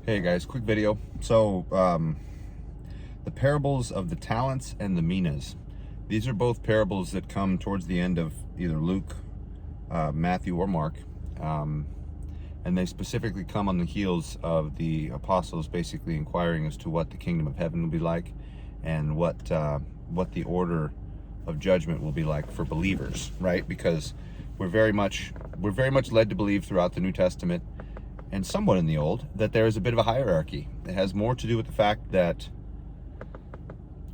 Hey guys, quick video. So the parables of the talents and the minas. These are both parables that come towards the end of either Luke, Matthew, or Mark. And they specifically come on the heels of the apostles basically inquiring as to what the kingdom of heaven will be like and what the order of judgment will be like for believers, right? Because we're very much led to believe throughout the New Testament and somewhat in the Old that there is a bit of a hierarchy. It has more to do with the fact that,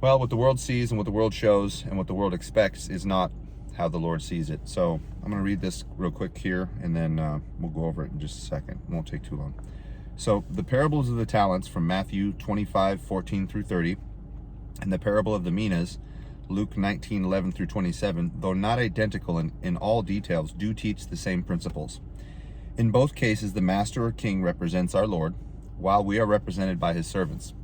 well, what the world sees and what the world shows and what the world expects is not how the Lord sees it. So I'm going to read this real quick here, and then we'll go over it in just a second. It won't take too long. So the parables of the talents from Matthew 25:14 through 30, and the parable of the minas, Luke 19:11 through 27, though not identical in all details, do teach the same principles. In both cases, the master or king represents our Lord, while we are represented by his servants.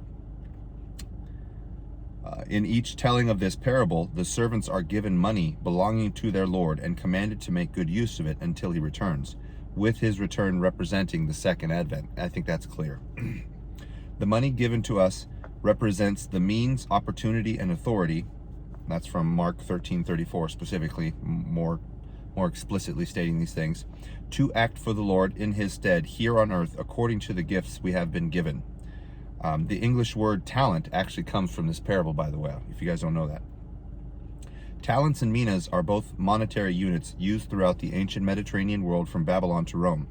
In each telling of this parable, the servants are given money belonging to their Lord and commanded to make good use of it until he returns, with his return representing the second advent. I think that's clear. The money given to us represents the means, opportunity, and authority. That's from Mark 13:34 specifically, more explicitly stating these things, to act for the Lord in his stead here on earth according to the gifts we have been given. The English word talent actually comes from this parable, by the way, if you guys don't know that. Talents and minas are both monetary units used throughout the ancient Mediterranean world from Babylon to Rome.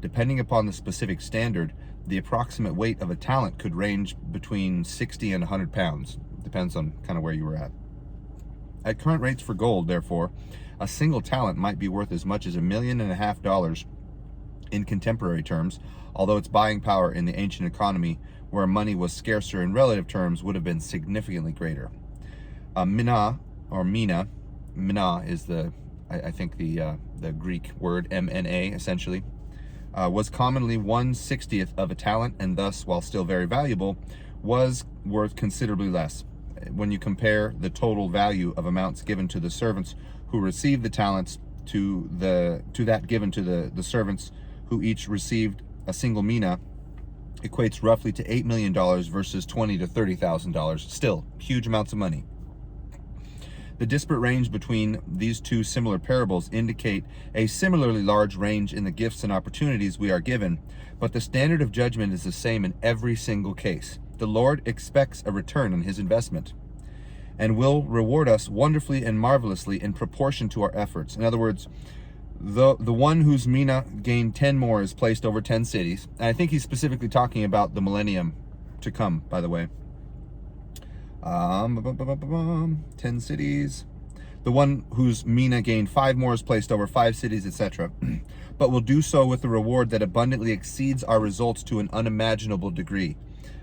Depending upon the specific standard, the approximate weight of a talent could range between 60 and 100 pounds. Depends on kind of where you were at. At current rates for gold, therefore, a single talent might be worth as much as $1.5 million in contemporary terms, although its buying power in the ancient economy, where money was scarcer in relative terms, would have been significantly greater. Mina, or mina is the Greek word, M-N-A, essentially, was commonly 1/60th of a talent, and thus, while still very valuable, was worth considerably less. When you compare the total value of amounts given to the servants who received the talents to that given to the servants who each received a single mina, equates roughly to $8 million versus $20,000 to $30,000. Still, huge amounts of money. The disparate range between these two similar parables indicate a similarly large range in the gifts and opportunities we are given, but the standard of judgment is the same in every single case. The Lord expects a return on his investment and will reward us wonderfully and marvelously in proportion to our efforts. In other words, the one whose mina gained 10 more is placed over 10 cities. And I think he's specifically talking about the millennium to come, by the way. 10 cities. The one whose mina gained 5 more is placed over 5 cities, etc. But will do so with a reward that abundantly exceeds our results to an unimaginable degree.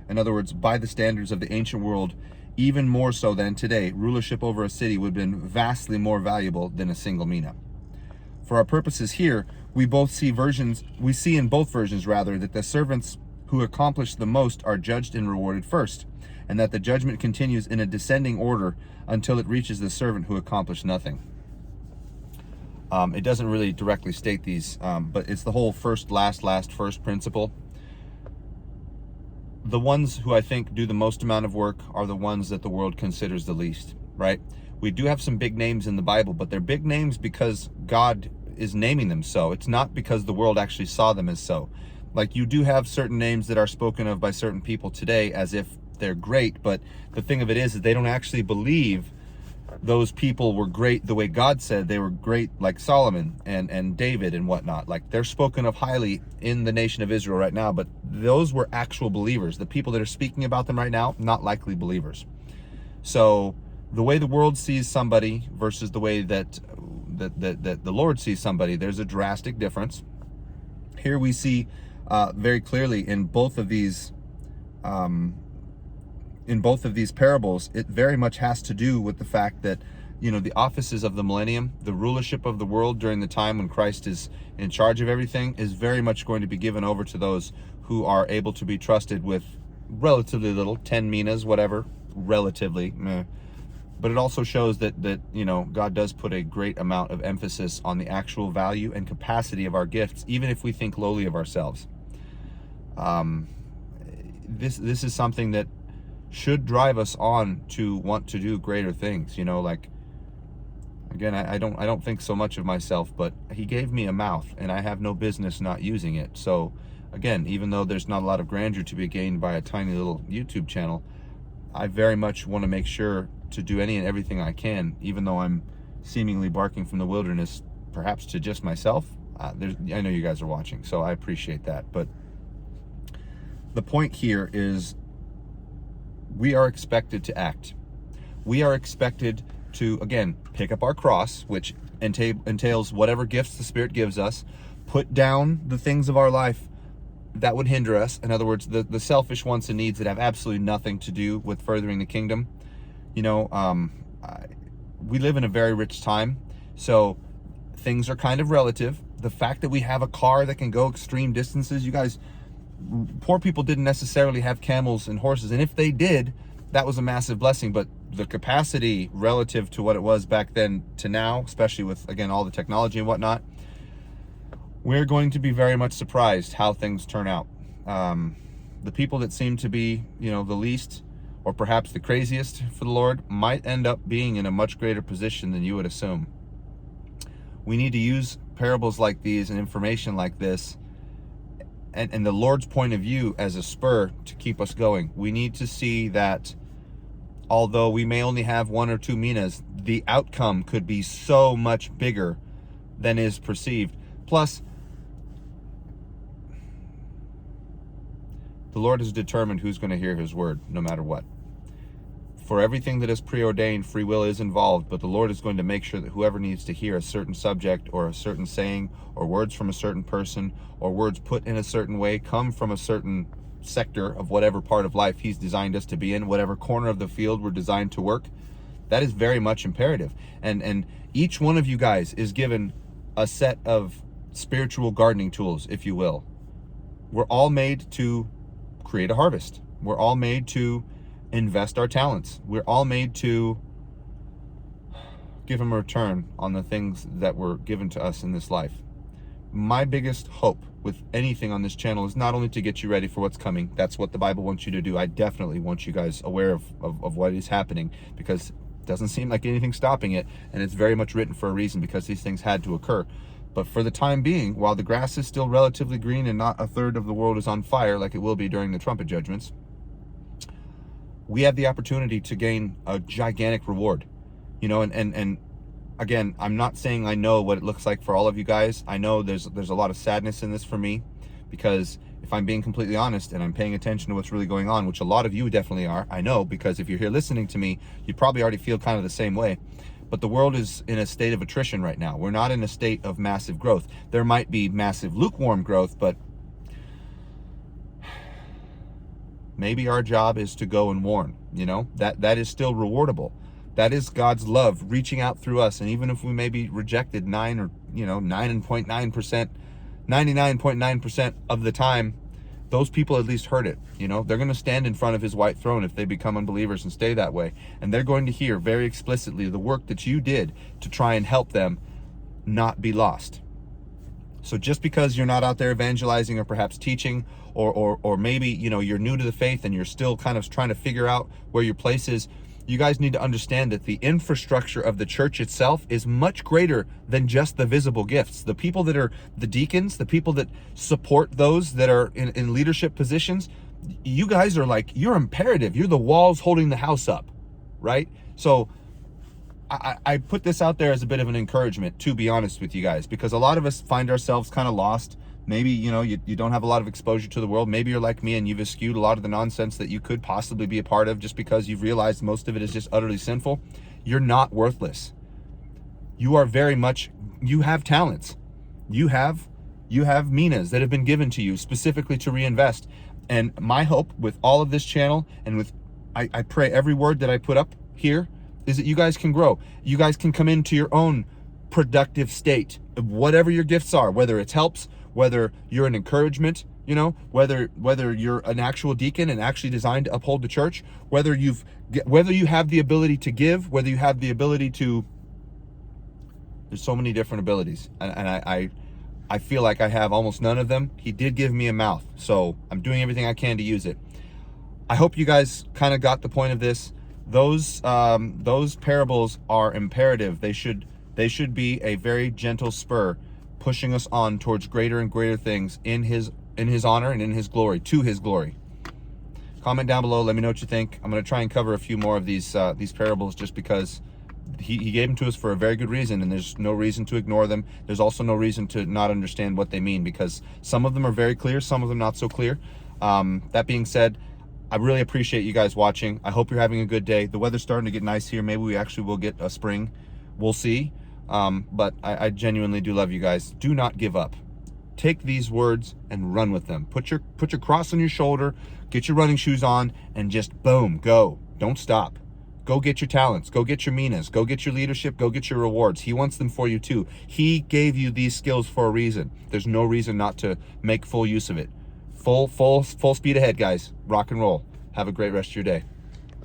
In other words, by the standards of the ancient world, even more so than today, rulership over a city would have been vastly more valuable than a single mina. For our purposes here, we see in both versions that the servants who accomplish the most are judged and rewarded first, and that the judgment continues in a descending order until it reaches the servant who accomplished nothing. It doesn't really directly state these, but it's the whole first, last, first principle. The ones who I think do the most amount of work are the ones that the world considers the least, right? We do have some big names in the Bible, but they're big names because God is naming them so. It's not because the world actually saw them as so. Like, you do have certain names that are spoken of by certain people today as if they're great, but the thing of it is that they don't actually believe those people were great the way God said they were great, like Solomon and David and whatnot. Like, they're spoken of highly in the nation of Israel right now, but those were actual believers. The people that are speaking about them right now, not likely believers. So the way the world sees somebody versus the way that the Lord sees somebody, there's a drastic difference. Here we see very clearly in both of these parables, it very much has to do with the fact that, the offices of the millennium, the rulership of the world during the time when Christ is in charge of everything, is very much going to be given over to those who are able to be trusted with relatively little, 10 minas, whatever, relatively. But it also shows that God does put a great amount of emphasis on the actual value and capacity of our gifts, even if we think lowly of ourselves. this is something that should drive us on to want to do greater things. Like, again, I don't think so much of myself, but he gave me a mouth, and I have no business not using it. So again, even though there's not a lot of grandeur to be gained by a tiny little YouTube channel, I very much want to make sure to do any and everything I can, even though I'm seemingly barking from the wilderness, perhaps to just myself. I know you guys are watching, so I appreciate that. But the point here is, we are expected to act. We are expected to, again, pick up our cross, which entails whatever gifts the Spirit gives us, put down the things of our life that would hinder us. In other words, the selfish wants and needs that have absolutely nothing to do with furthering the kingdom. We live in a very rich time, so things are kind of relative. The fact that we have a car that can go extreme distances, you guys, poor people didn't necessarily have camels and horses, and if they did, that was a massive blessing. But the capacity relative to what it was back then to now, especially with, again, all the technology and whatnot, we're going to be very much surprised how things turn out. The people that seem to be, the least, or perhaps the craziest for the Lord, might end up being in a much greater position than you would assume. We need to use parables like these and information like this and the Lord's point of view as a spur to keep us going. We need to see that although we may only have 1 or 2 minas, the outcome could be so much bigger than is perceived. Plus, the Lord has determined who's going to hear his word, no matter what. For everything that is preordained, free will is involved, but the Lord is going to make sure that whoever needs to hear a certain subject or a certain saying or words from a certain person or words put in a certain way come from a certain sector of whatever part of life he's designed us to be in, whatever corner of the field we're designed to work. That is very much imperative. And each one of you guys is given a set of spiritual gardening tools, if you will. We're all made to create a harvest. We're all made to invest our talents. We're all made to give him a return on the things that were given to us in this life. My biggest hope with anything on this channel is not only to get you ready for what's coming. That's what the Bible wants you to do. I definitely want you guys aware of what is happening, because it doesn't seem like anything's stopping it, and it's very much written for a reason, because these things had to occur. But for the time being, while the grass is still relatively green and not a third of the world is on fire like it will be during the trumpet judgments, we have the opportunity to gain a gigantic reward. And again, I'm not saying I know what it looks like for all of you guys. I know there's a lot of sadness in this for me, because if I'm being completely honest and I'm paying attention to what's really going on, which a lot of you definitely are, I know, because if you're here listening to me, you probably already feel kind of the same way. But the world is in a state of attrition right now. We're not in a state of massive growth. There might be massive lukewarm growth, but maybe our job is to go and warn. That is still rewardable. That is God's love reaching out through us. And even if we may be rejected 99.9% of the time, those people at least heard it. They're going to stand in front of his white throne if they become unbelievers and stay that way. And they're going to hear very explicitly the work that you did to try and help them not be lost. So just because you're not out there evangelizing or perhaps teaching, or maybe, you're new to the faith and you're still kind of trying to figure out where your place is, you guys need to understand that the infrastructure of the church itself is much greater than just the visible gifts. The people that are the deacons, the people that support those that are in leadership positions, you guys are like, you're imperative. You're the walls holding the house up, right? So I put this out there as a bit of an encouragement, to be honest with you guys, because a lot of us find ourselves kind of lost. Maybe, you don't have a lot of exposure to the world. Maybe you're like me and you've eschewed a lot of the nonsense that you could possibly be a part of just because you've realized most of it is just utterly sinful. You're not worthless. You are you have talents. You have minas that have been given to you specifically to reinvest. And my hope with all of this channel, and with, I pray every word that I put up here, is that you guys can grow. You guys can come into your own productive state, whatever your gifts are, whether it's helps, whether you're an encouragement, whether you're an actual deacon and actually designed to uphold the church, whether you have the ability to give, whether you have the ability to, there's so many different abilities. And I feel like I have almost none of them. He did give me a mouth, so I'm doing everything I can to use it. I hope you guys kind of got the point of this. Those parables are imperative. They should be a very gentle spur, pushing us on towards greater and greater things in his honor and in his glory, to his glory. Comment down below. Let me know what you think. I'm going to try and cover a few more of these parables, just because he gave them to us for a very good reason, and there's no reason to ignore them. There's also no reason to not understand what they mean, because some of them are very clear, some of them not so clear. That being said, I really appreciate you guys watching. I hope you're having a good day. The weather's starting to get nice here. Maybe we actually will get a spring. We'll see. But I genuinely do love you guys. Do not give up. Take these words and run with them. Put your cross on your shoulder, get your running shoes on, and just boom, go. Don't stop. Go get your talents. Go get your minas. Go get your leadership. Go get your rewards. He wants them for you too. He gave you these skills for a reason. There's no reason not to make full use of it. Full speed ahead, guys. Rock and roll. Have a great rest of your day.